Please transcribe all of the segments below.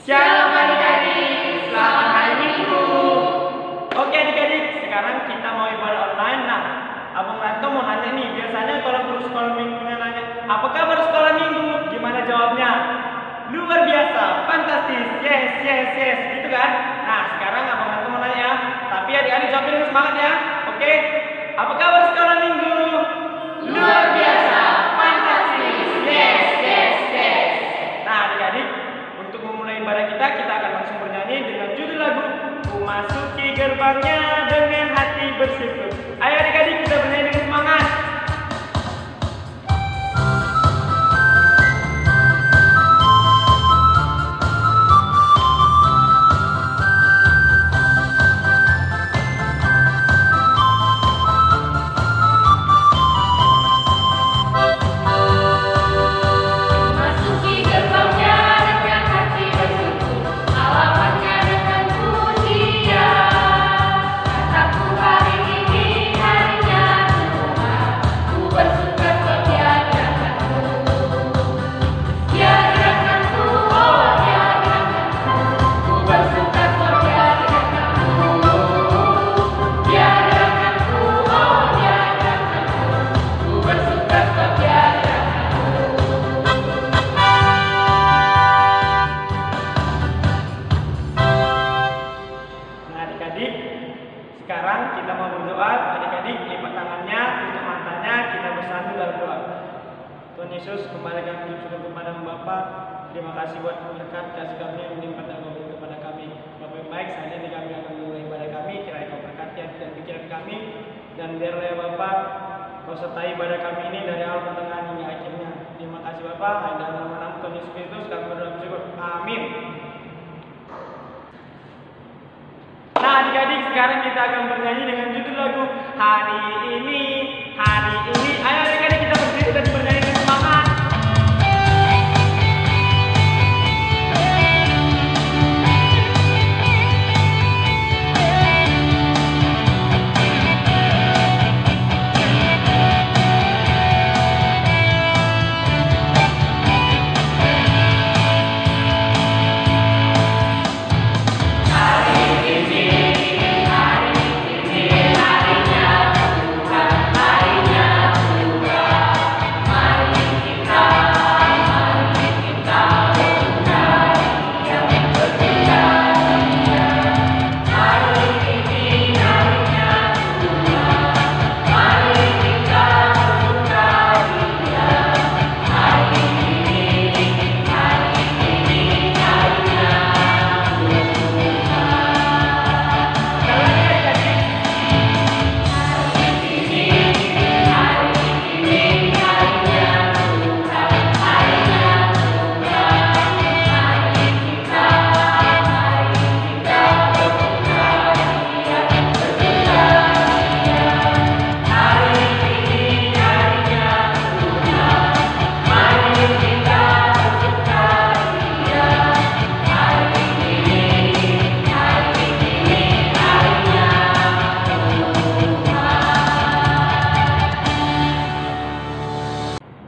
Shalom adik-adik, selamat hari Minggu. Oke adik-adik, sekarang kita mau ibadah online. Nah, Abang Ranto mau nanya nih, biasanya kalau guru sekolah minggunya nanya, apa kabar sekolah minggu? Gimana jawabnya? Luar biasa, fantastis, yes, gitu kan? Nah, sekarang Abang Ranto mau nanya ya, tapi adik-adik jawab dengan semangat ya. Oke, apa kabar sekolah minggu? Luar biasa, fantastis, yes. Nah adik-adik, untuk memulai ibadah kita akan langsung bernyanyi dengan judul lagu Memasuki Gerbangnya Dengan Hati Bersyukur. Ayo adik-adik, kita bernyanyi dengan semangat. Sekarang kita mau berdoa. Adik-adik lipat tangannya, tutup matanya, kita bersatu dalam doa. Tuhan Yesus, kembali kami bersyukur kepada Bapa. Terima kasih buat berkat kasih kami yang melimpah dan memberi kepada kami. Bapa yang baik, saat ini kami akan memulai ibadah kami. Kiranya Kau berkati hati dan pikiran kami, dan biarlah ya Bapa, Kau sertai ibadah kami ini dari awal pertengahan hingga akhirnya. Terima kasih Bapa, dalam nama Tuhan Yesus Kristus kami berdoa bersyukur. Amin. Nah adik-adik, sekarang kita akan bernyanyi dengan judul lagu Hari Ini. Ayo adik-adik, kita berdiri dan bernyanyi dengan semangat.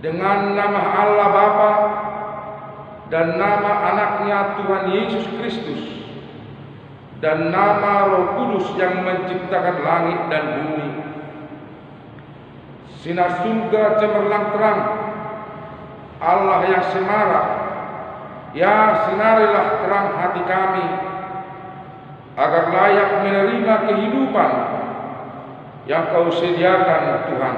Dengan nama Allah Bapa dan nama anaknya Tuhan Yesus Kristus dan nama Roh Kudus yang menciptakan langit dan bumi, sinar surga cemerlang terang, Allah yang semarak, ya sinarilah terang hati kami agar layak menerima kehidupan yang Kau sediakan Tuhan.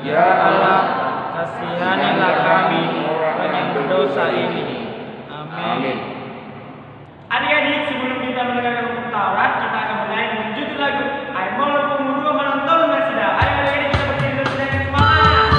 Ya Allah, kasihanilah kami orang yang berdosa ini. Amin. Adik-adik, sebelum kita mendengarkan Taurat, kita akan bernyanyi dengan judul lagu Ai Mau Pemuru Menonton Masida. Ayo adik-adik, kita berdiri dan bernyanyi semangat.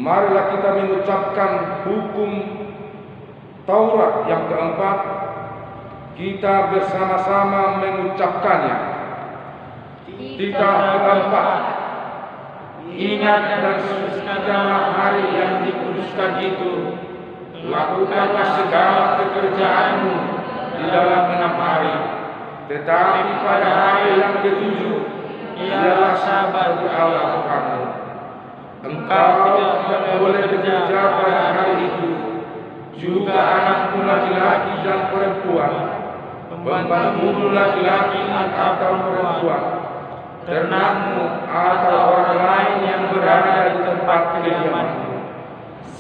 marilah kita mengucapkan hukum Taurat yang keempat. Kita bersama-sama mengucapkannya. Titah keempat. Ingat dan kuduskanlah hari yang dikuduskan itu. Lakukanlah segala pekerjaanmu di dalam 6 hari. Tetapi pada hari yang ketujuh, ialah sabat bagi Allah Tuhanmu. Engkau tidak boleh bekerja pada hari itu, juga anakmu laki-laki dan perempuan, pembantumu laki-laki atau perempuan, ternakmu atau orang lain yang berada di tempat kediamanmu.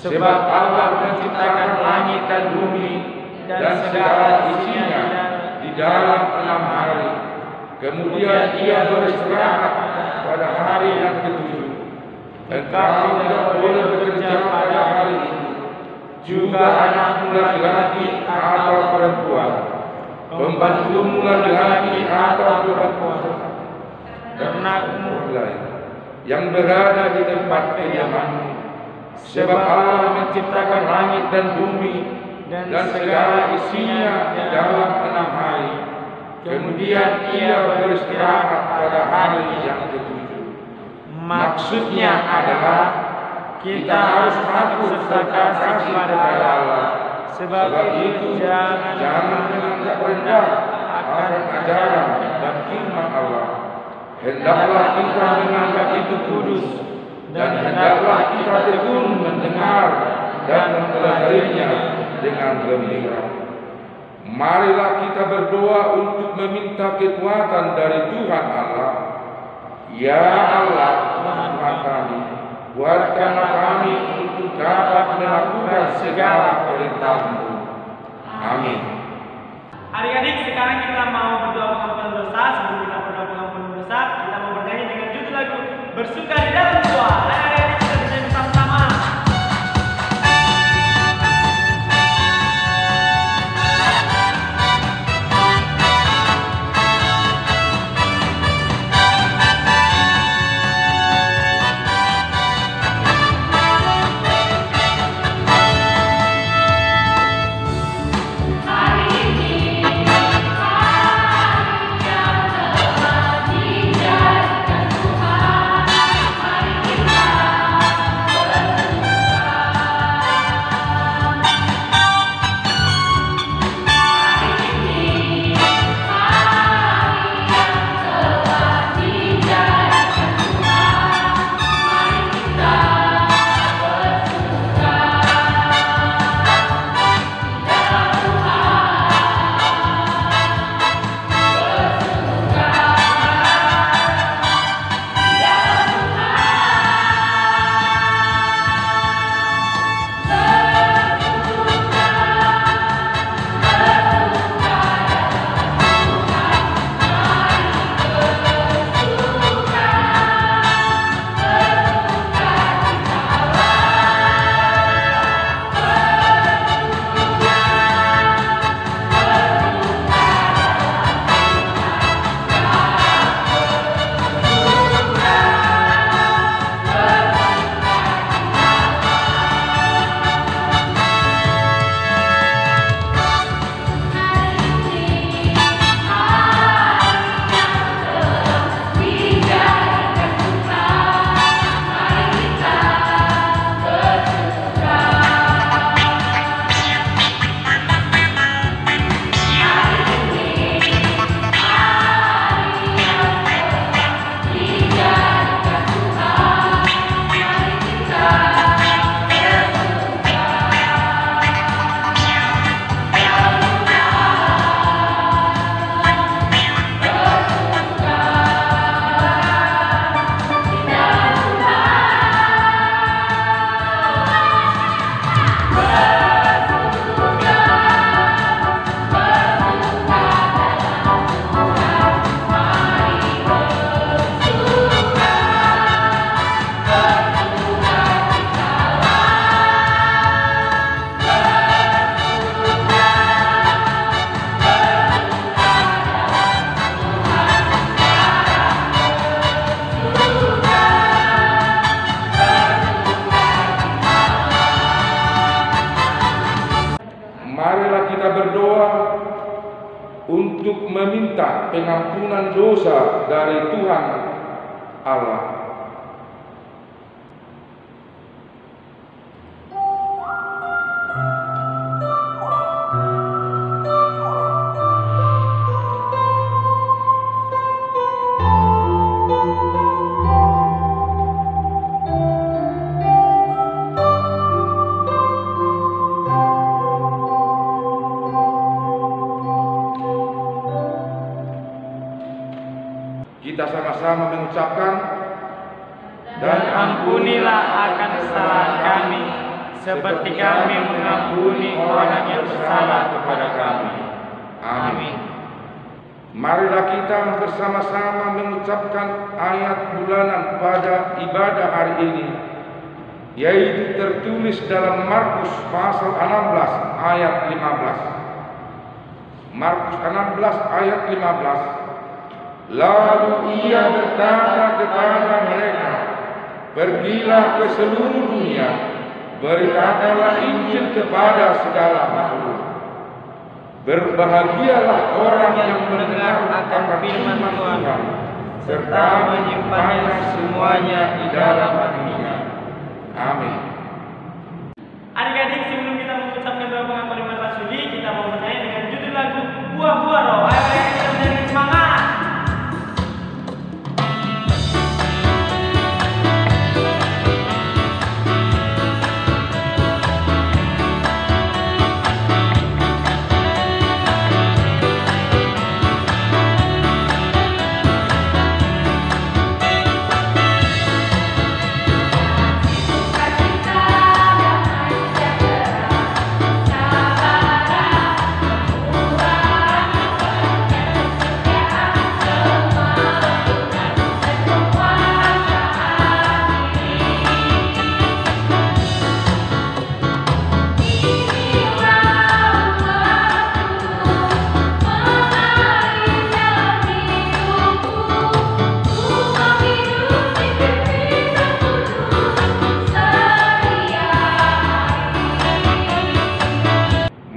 Sebab Allah menciptakan langit dan bumi dan segala isinya di dalam 6 hari. Kemudian Ia beristirahat pada hari yang ketujuh. Engkau tidak boleh bekerja pada hari itu, juga anakmu laki-laki atau perempuan, pembantumu laki-laki atau perempuan, ternakmu yang berada di tempat kediamanmu. Sebab Allah menciptakan langit dan bumi dan segala isinya di dalam 6 hari. Kemudian Ia beristirahat pada hari yang ketujuh. Maksudnya adalah kita harus patuh serta kasih pada Allah. Sebab itu jangan menganggap rendah akan ajaran dan firman Allah. Hendaklah kita menganggap itu kudus, dan hendaklah kita tekun mendengar dan mempelajarinya dengan gembira. Marilah kita berdoa untuk meminta kekuatan dari Tuhan Allah. Ya Allah, Tuhan kami, kuatkanlah kami untuk dapat melakukan segala perintah-Mu. Amin. Adik-adik, sekarang kita mau berdoa pengampunan dosa. Sebelum kita berdoa pengampunan dosa, kita mau bernyanyi dengan judul lagu Bersuka di Dalam Tuhan. Adik-adik, kita bernyanyi bersama-sama. Hari meminta pengampunan dosa dari Tuhan Allah. Kita sama-sama mengucapkan, Dan ampunilah akan kesalahan kami, seperti kami mengampuni orang yang bersalah kepada kami. Amin. Marilah kita bersama-sama mengucapkan ayat bulanan pada ibadah hari ini, yaitu tertulis dalam Markus pasal 16 ayat 15. Markus 16 ayat 15. Lalu ia berkata kepada mereka, pergilah ke seluruh dunia, beritakanlah Injil kepada segala makhluk. Berbahagialah orang yang mendengar akan firman Tuhan, serta menyimpannya semuanya di dalam hatinya. Amin. Adik-adik, sebelum kita mengucapkan doa pengakuan iman rasuli, kita mau bernyanyi dengan judul lagu Buah-buah Roh. Ayo kita bernyanyi semangat.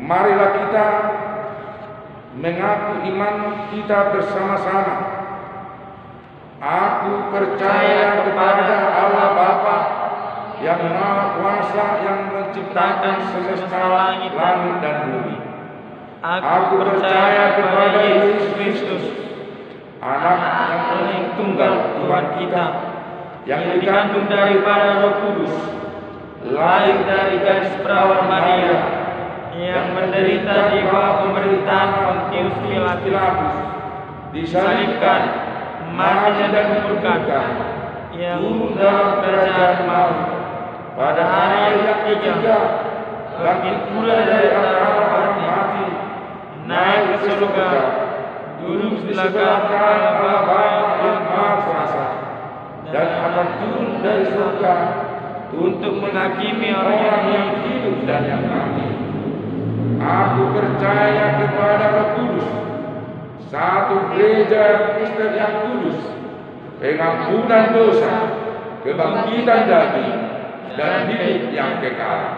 Marilah kita mengaku iman kita bersama-sama. Aku percaya kepada Allah Bapa yang Maha Kuasa, yang menciptakan semesta langit dan bumi. Aku percaya kepada Yesus Kristus, Anak yang paling tunggal Tuhan kita, yang dikandung daripada Roh Kudus, lahir dari gadis perawan Maria, yang menderita di bawah pemerintahan Pontius Pilatus, disalibkan, mati dan dikuburkan, yang turun dalam kerajaan maut, pada hari yang ketiga bangkit pula dari antara orang mati, naik ke surga, duduk sebelah kanan Allah Bapa yang Maha Kuasa, dan akan turun dari surga untuk menghakimi orang yang hidup dan yang mati. Aku percaya kepada Roh Kudus, satu gereja Kristen yang kudus, pengampunan dosa, kebangkitan daging, dan hidup yang kekal.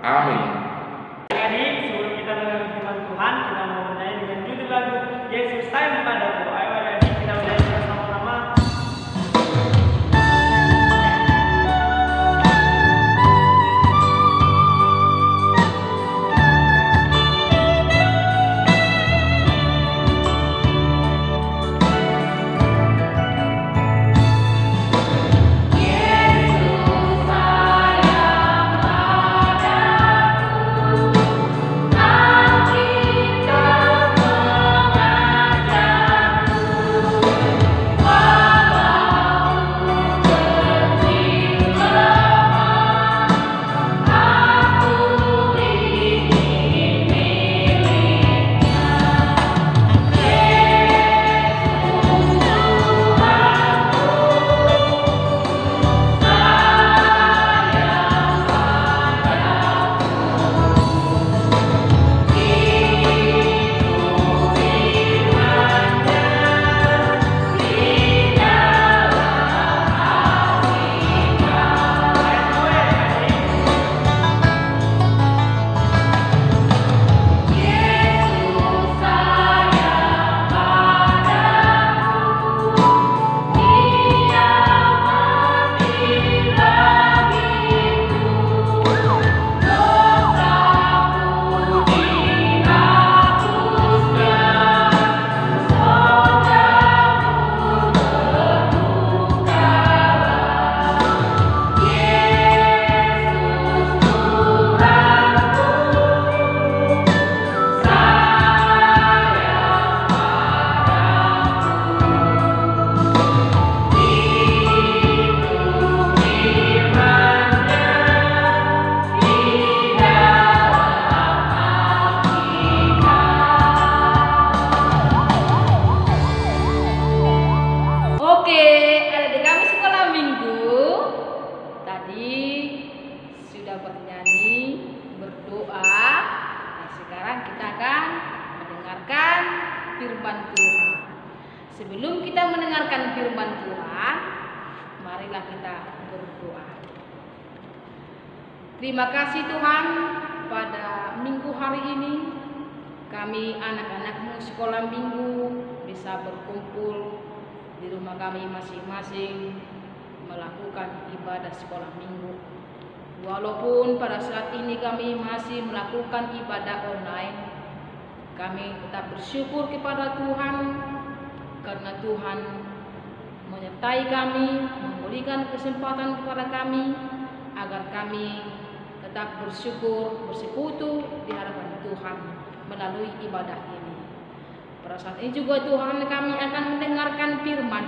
Amin. Adik-adik, sebelum kita mendengar firman Tuhan, kita mau bernyanyi dengan judul lagu Yesus sayang padaku. Ayo adik-adik, kita bernyanyi bersama-sama. Kita mengajar firman Tuhan, marilah kita berdoa. Terima kasih Tuhan, pada minggu hari ini kami anak-anakmu sekolah minggu bisa berkumpul di rumah kami masing-masing melakukan ibadah sekolah minggu. Walaupun pada saat ini kami masih melakukan ibadah online, kami tetap bersyukur kepada Tuhan karena Tuhan menyertai kami, memberikan kesempatan kepada kami agar kami tetap bersyukur, bersekutu di hadapan Tuhan melalui ibadah ini. Pada saat ini juga Tuhan, kami akan mendengarkan firman.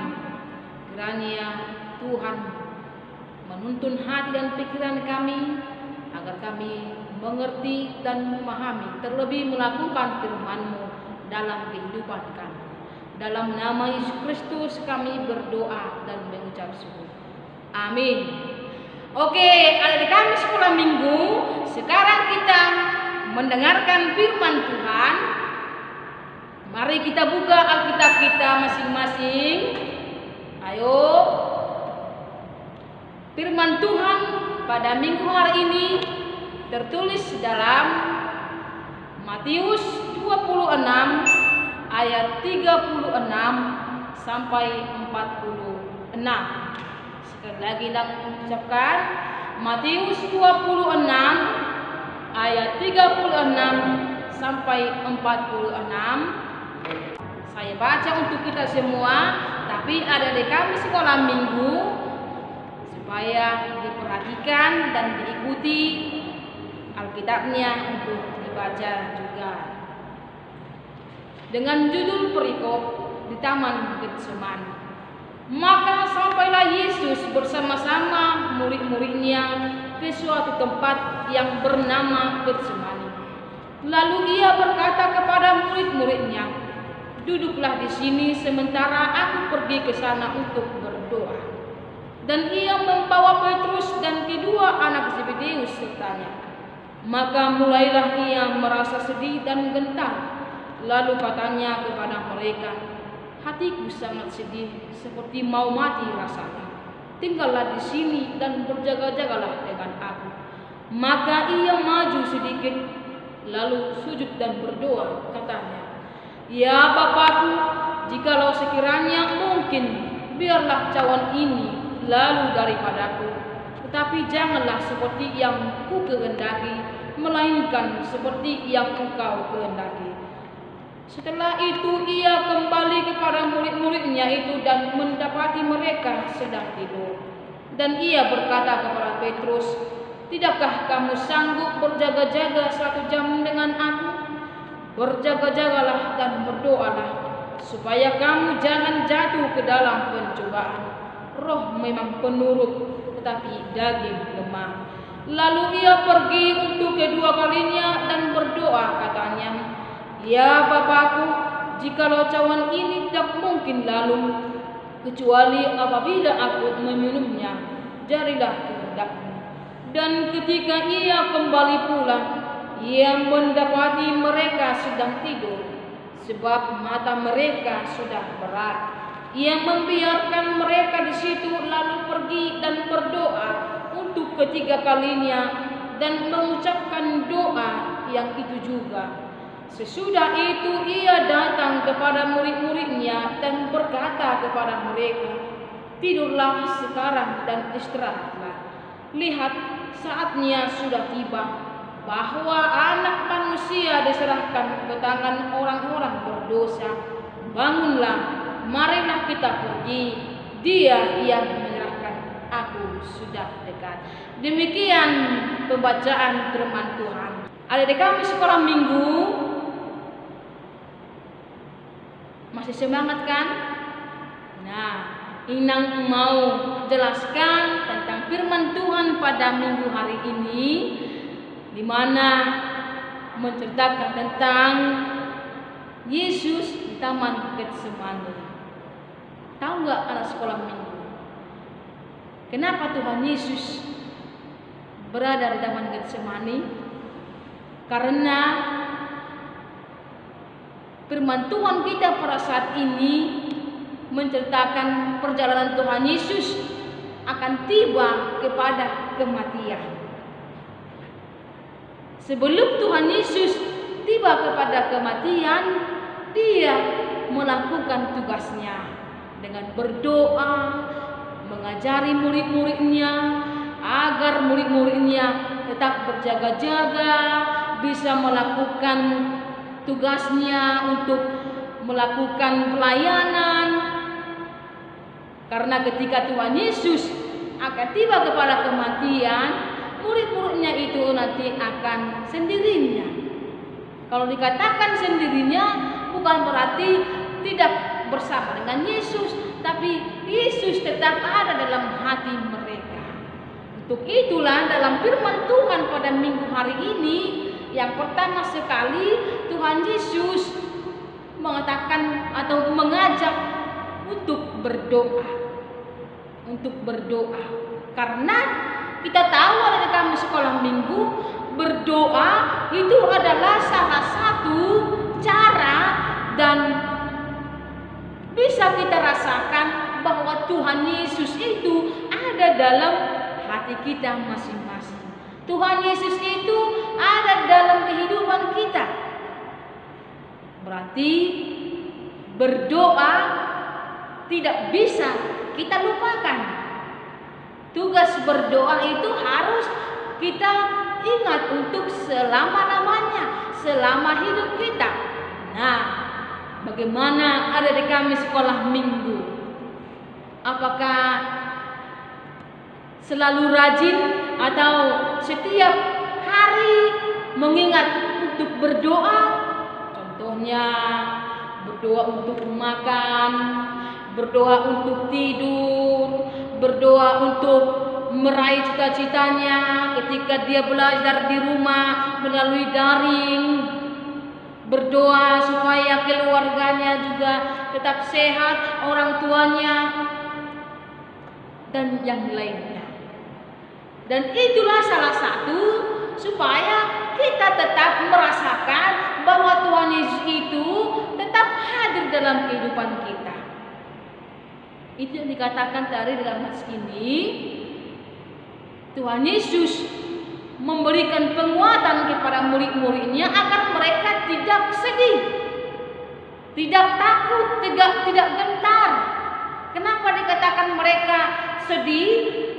Kiranya Tuhan menuntun hati dan pikiran kami agar kami mengerti dan memahami, terlebih melakukan firman-Mu dalam kehidupan kami. Dalam nama Yesus Kristus kami berdoa dan mengucap syukur. Amin. Oke, adik kami sekolah minggu, sekarang kita mendengarkan firman Tuhan. Mari kita buka Alkitab kita masing-masing. Ayo. Firman Tuhan pada minggu hari ini tertulis dalam Matius 26 ayat 36 sampai 46. Sekali lagi kita ucapkan Matius 26 ayat 36 sampai 46. Saya baca untuk kita semua, tapi ada di kami sekolah minggu supaya diperhatikan dan diikuti Alkitabnya untuk dibaca juga. Dengan judul perikop di Taman Getsemani. Maka sampailah Yesus bersama-sama murid-muridnya ke suatu tempat yang bernama Getsemani. Lalu ia berkata kepada murid-muridnya, "Duduklah di sini sementara aku pergi ke sana untuk berdoa." Dan ia membawa Petrus dan kedua anak Zebedeus sertanya. Maka mulailah ia merasa sedih dan gentar. Lalu katanya kepada mereka, "Hatiku sangat sedih, seperti mau mati rasanya. Tinggallah di sini dan berjaga-jagalah dengan aku." Maka ia maju sedikit, lalu sujud dan berdoa, katanya, "Ya Bapakku, jikalau sekiranya mungkin, biarlah cawan ini lalu daripadaku. Tetapi janganlah seperti yang ku kehendaki, melainkan seperti yang Engkau kehendaki." Setelah itu ia kembali kepada murid-muridnya itu dan mendapati mereka sedang tidur. Dan ia berkata kepada Petrus, "Tidakkah kamu sanggup berjaga-jaga 1 jam dengan aku? Berjaga-jagalah dan berdoalah, supaya kamu jangan jatuh ke dalam pencobaan. Roh memang penurut, tetapi daging lemah." Lalu ia pergi untuk kedua kalinya dan berdoa, katanya, "Ya Bapakku, jikalau cawan ini tidak mungkin lalu, kecuali apabila aku meminumnya, jadilah kehendak-Mu." Dan ketika ia kembali pulang, ia mendapati mereka sedang tidur, sebab mata mereka sudah berat. Ia membiarkan mereka di situ, lalu pergi dan berdoa untuk ketiga kalinya dan mengucapkan doa yang itu juga. Sesudah itu ia datang kepada murid-muridnya dan berkata kepada mereka, "Tidurlah sekarang dan istirahatlah. Lihat, saatnya sudah tiba bahwa Anak Manusia diserahkan ke tangan orang-orang berdosa. Bangunlah, marilah kita pergi. Dia yang menyerahkan aku sudah dekat." Demikian pembacaan firman Tuhan. Adik-adik kami sekolah minggu, masih semangat kan? Nah, Inang mau jelaskan tentang firman Tuhan pada minggu hari ini, di mana menceritakan tentang Yesus di Taman Getsemani. Tahu nggak anak sekolah minggu? Kenapa Tuhan Yesus berada di Taman Getsemani? Karena firman Tuhan kita pada saat ini menceritakan perjalanan Tuhan Yesus akan tiba kepada kematian. Sebelum Tuhan Yesus tiba kepada kematian, dia melakukan tugasnya dengan berdoa, mengajari murid-muridnya agar murid-muridnya tetap berjaga-jaga, bisa melakukan tugasnya untuk melakukan pelayanan. Karena ketika Tuhan Yesus akan tiba kepada kematian, murid-muridnya itu nanti akan sendirinya. Kalau dikatakan sendirinya bukan berarti tidak bersama dengan Yesus, tapi Yesus tetap ada dalam hati mereka. Untuk itulah dalam firman Tuhan pada minggu hari ini, yang pertama sekali Tuhan Yesus mengatakan atau mengajak untuk berdoa. Untuk berdoa. Karena kita tahu ada kami sekolah minggu, berdoa itu adalah salah satu cara dan bisa kita rasakan bahwa Tuhan Yesus itu ada dalam hati kita masing-masing. Tuhan Yesus itu ada dalam kehidupan kita. Berarti berdoa tidak bisa kita lupakan. Tugas berdoa itu harus kita ingat untuk selama-lamanya, selama hidup kita. Nah, bagaimana ada di kami sekolah minggu? Apakah selalu rajin atau setiap hari mengingat untuk berdoa? Contohnya berdoa untuk makan, berdoa untuk tidur, berdoa untuk meraih cita-citanya ketika dia belajar di rumah melalui daring, berdoa supaya keluarganya juga tetap sehat, orang tuanya, dan yang lainnya. Dan itulah salah satu supaya kita tetap merasakan bahwa Tuhan Yesus itu tetap hadir dalam kehidupan kita. Itu yang dikatakan tadi dalam hadis ini. Tuhan Yesus memberikan penguatan kepada murid-muridnya agar mereka tidak sedih, tidak takut, tidak gentar. Kenapa dikatakan mereka sedih?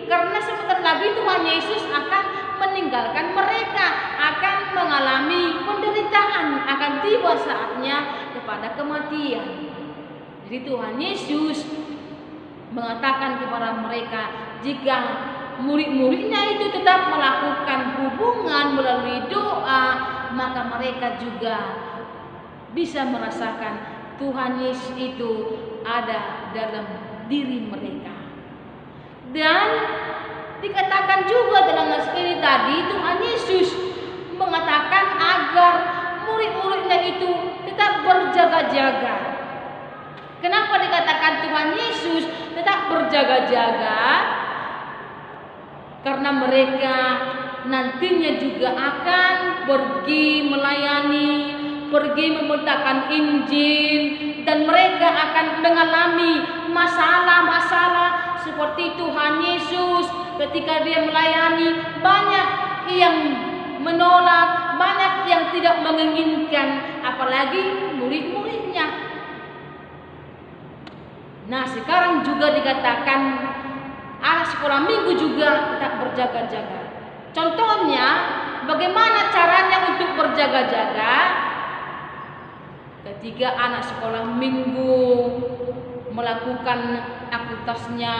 Karena sebentar lagi Tuhan Yesus akan meninggalkan mereka, akan mengalami penderitaan, akan tiba saatnya kepada kematian. Jadi Tuhan Yesus mengatakan kepada mereka, jika murid-muridnya itu tetap melakukan hubungan melalui doa, maka mereka juga bisa merasakan Tuhan Yesus itu ada dalam diri mereka. Dan dikatakan juga dalam nas ini tadi, Tuhan Yesus mengatakan agar murid-muridnya itu tetap berjaga-jaga. Kenapa dikatakan Tuhan Yesus tetap berjaga-jaga? Karena mereka nantinya juga akan pergi melayani, pergi memberitakan Injil, dan mereka akan mengalami masalah-masalah seperti Tuhan Yesus ketika dia melayani, banyak yang menolak, banyak yang tidak menginginkan, apalagi murid-muridnya. Nah, sekarang juga dikatakan anak sekolah minggu juga tetap berjaga-jaga. Contohnya, bagaimana caranya untuk berjaga-jaga? Ketika anak sekolah minggu melakukan aktivitasnya,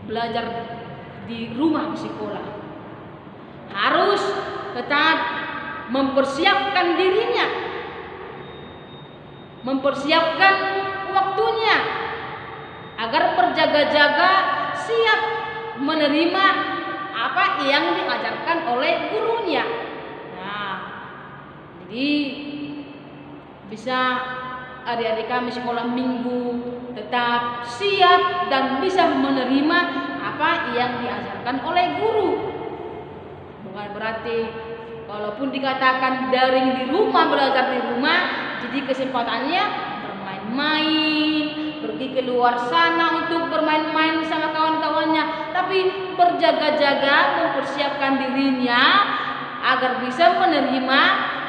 belajar di rumah sekolah, harus tetap mempersiapkan dirinya, mempersiapkan waktunya agar berjaga-jaga, siap menerima apa yang diajarkan oleh gurunya. Nah, jadi bisa adik-adik kami sekolah minggu tetap siap dan bisa menerima apa yang diajarkan oleh guru. Bukan berarti walaupun dikatakan daring di rumah, belajar di rumah, jadi kesempatannya bermain bermain-main, pergi keluar sana untuk bermain-main sama kawan-kawannya, tapi berjaga-jaga mempersiapkan dirinya agar bisa menerima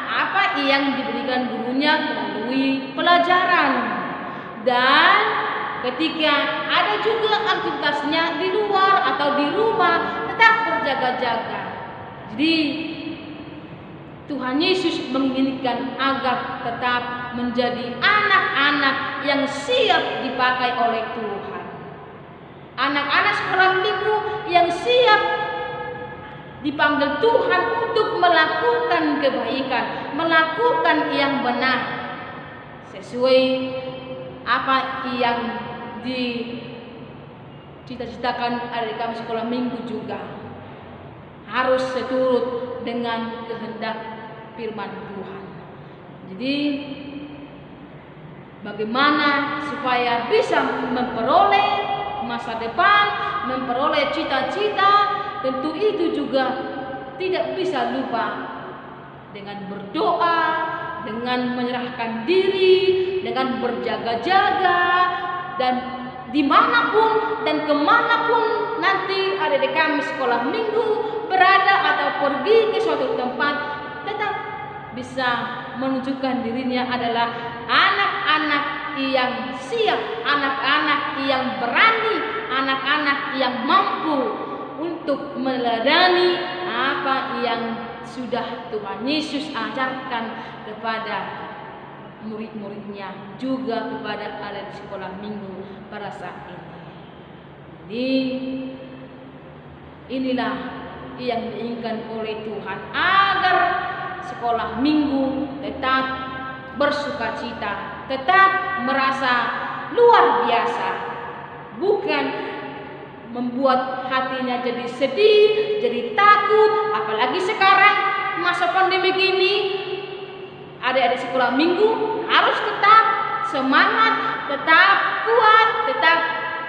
apa yang diberikan gurunya melalui pelajaran. Dan ketika ada juga aktivitasnya di luar atau di rumah, tetap berjaga-jaga. Jadi Tuhan Yesus menginginkan agar tetap menjadi anak-anak yang siap dipakai oleh Tuhan. Anak-anak sekolah minggu yang siap dipanggil Tuhan untuk melakukan kebaikan, melakukan yang benar sesuai apa yang dicita-citakan adik kami sekolah minggu juga harus seturut dengan kehendak firman Tuhan. Jadi bagaimana supaya bisa memperoleh masa depan, memperoleh cita-cita, tentu itu juga tidak bisa lupa dengan berdoa, dengan menyerahkan diri, dengan berjaga-jaga, dan dimanapun dan kemanapun nanti adik-adik kami sekolah minggu berada atau pergi ke suatu tempat, tetap bisa menunjukkan dirinya adalah anak-anak yang siap, anak-anak yang berani, anak-anak yang mampu untuk meladani apa yang sudah Tuhan Yesus ajarkan kepada murid-muridnya, juga kepada adik sekolah minggu pada saat ini. Jadi inilah yang diinginkan oleh Tuhan, agar sekolah minggu tetap bersukacita, tetap merasa luar biasa, bukan membuat hatinya jadi sedih, jadi takut. Apalagi sekarang masa pandemi ini, adik-adik sekolah minggu harus tetap semangat, tetap kuat, tetap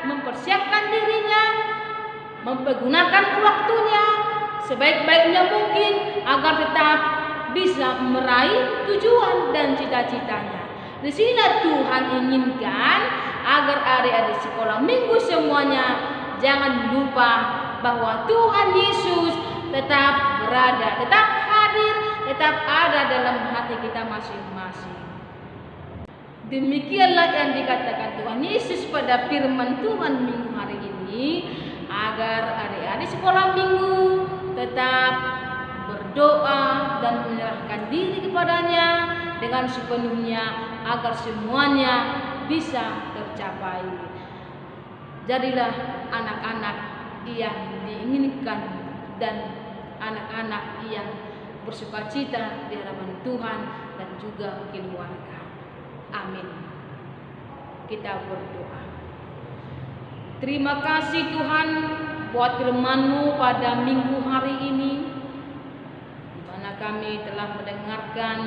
mempersiapkan dirinya, mempergunakan waktunya sebaik-baiknya mungkin agar tetap bisa meraih tujuan dan cita-citanya. Di sini Tuhan inginkan agar adik-adik sekolah minggu semuanya jangan lupa bahwa Tuhan Yesus tetap berada, tetap hadir, tetap ada dalam hati kita masing-masing. Demikianlah yang dikatakan Tuhan Yesus pada firman Tuhan minggu hari ini, agar adik-adik sekolah minggu tetap berdoa dan menyerahkan diri kepadanya dengan sepenuhnya agar semuanya bisa tercapai. Jadilah anak-anak yang diinginkan dan anak-anak yang bersukacita di hadapan Tuhan dan juga keluarga. Amin. Kita berdoa. Terima kasih Tuhan buat firman-Mu pada minggu hari ini, di mana kami telah mendengarkan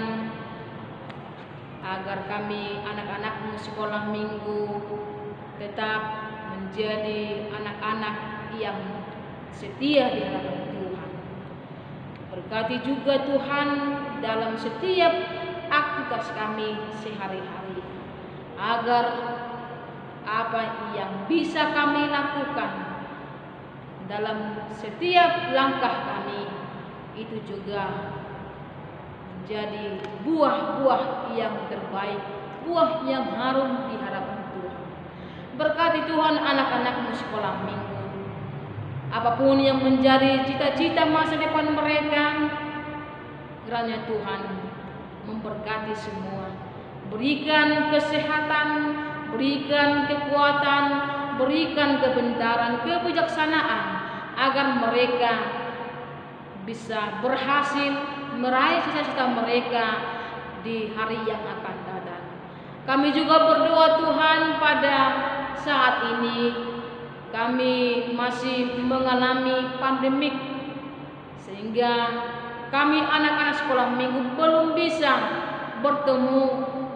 agar kami anak-anak-Mu sekolah minggu tetap menjadi anak-anak yang setia di hadapan Tuhan. Berkati juga Tuhan dalam setiap aktivitas kami sehari-hari, agar apa yang bisa kami lakukan dalam setiap langkah kami itu juga menjadi buah-buah yang terbaik, buah yang harum di hadapan Tuhan. Berkati Tuhan anak-anak-Mu sekolah minggu, apapun yang menjadi cita-cita masa depan mereka, kiranya Tuhan memberkati semua. Berikan kesehatan, berikan kekuatan, berikan kebenaran, kebijaksanaan, agar mereka bisa berhasil meraih cita-cita mereka di hari yang akan datang. Kami juga berdoa Tuhan, pada saat ini kami masih mengalami pandemik, sehingga kami anak-anak sekolah minggu belum bisa bertemu,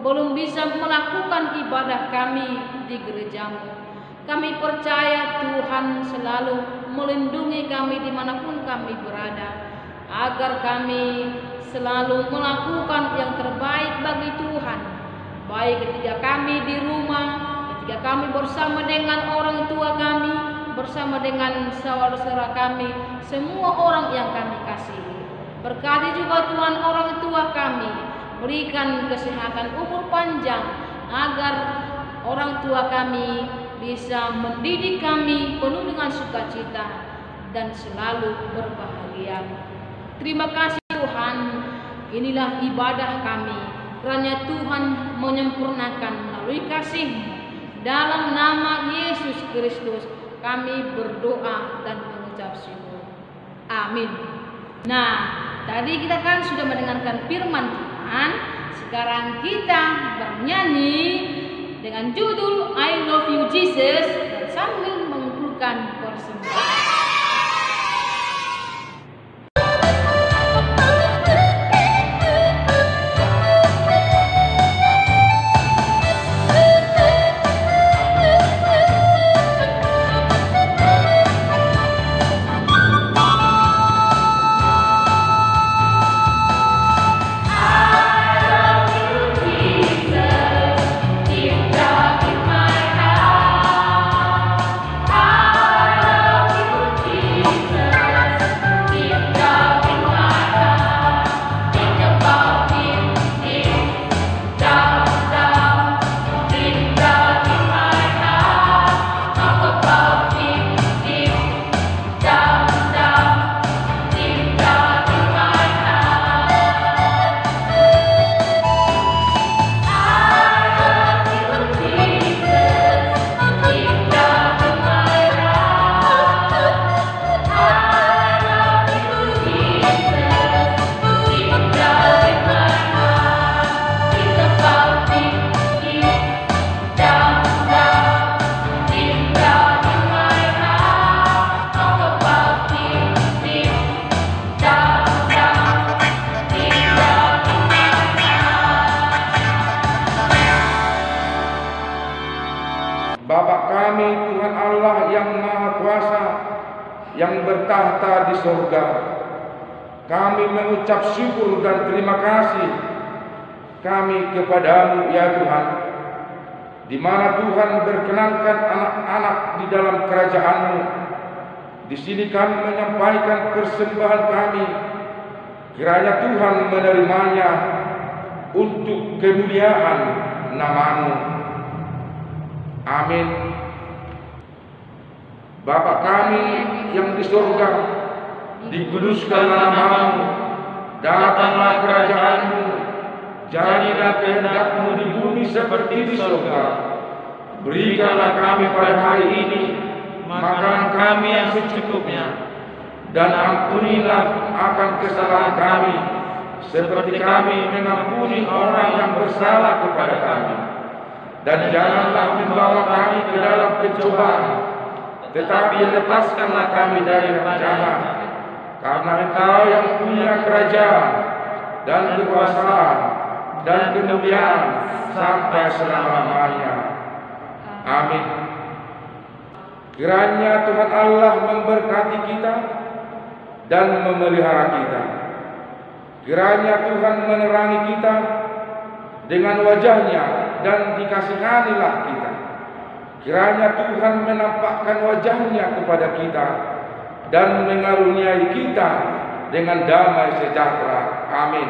belum bisa melakukan ibadah kami di gereja-Mu. Kami percaya Tuhan selalu melindungi kami dimanapun kami berada, agar kami selalu melakukan yang terbaik bagi Tuhan, baik ketika kami di rumah, ketika kami bersama dengan orang tua kami, bersama dengan saudara-saudara kami, semua orang yang kami kasihi. Berkati juga Tuhan orang tua kami, berikan kesehatan umur panjang agar orang tua kami bisa mendidik kami penuh dengan sukacita dan selalu berbahagia. Terima kasih Tuhan, inilah ibadah kami, kiranya Tuhan menyempurnakan melalui kasih-Mu. Dalam nama Yesus Kristus kami berdoa dan mengucap syukur. Amin. Nah, tadi kita kan sudah mendengarkan firman Tuhan. Sekarang kita bernyanyi dengan judul I Love You Jesus dan sambil mengumpulkan persembahan. Bapa kami, Tuhan Allah yang Maha Kuasa, yang bertahta di surga, kami mengucap syukur dan terima kasih kami kepadamu ya Tuhan, di mana Tuhan berkenankan anak-anak di dalam kerajaan-Mu. Di sini kami menyampaikan persembahan kami, kiranya Tuhan menerimanya untuk kemuliaan nama-Mu. Amin. Bapa kami yang di surga, dikuduskanlah nama-Mu, datanglah kerajaan-Mu, jadilah kehendak-Mu di bumi seperti di surga. Berikanlah kami pada hari ini makanan kami yang secukupnya, dan ampunilah akan kesalahan kami, seperti kami mengampuni orang yang bersalah kepada kami. Dan janganlah membawa kami ke dalam pencobaan, tetapi lepaskanlah kami dari bencana. Karena Engkau yang punya kerajaan dan kekuasaan dan kemuliaan sampai selama-lamanya. Amin. Kiranya Tuhan Allah memberkati kita dan memelihara kita. Kiranya Tuhan menerangi kita dengan wajah-Nya dan dikasihanilah kita. Kiranya Tuhan menampakkan wajah-Nya kepada kita dan mengaruniai kita dengan damai sejahtera. Amin.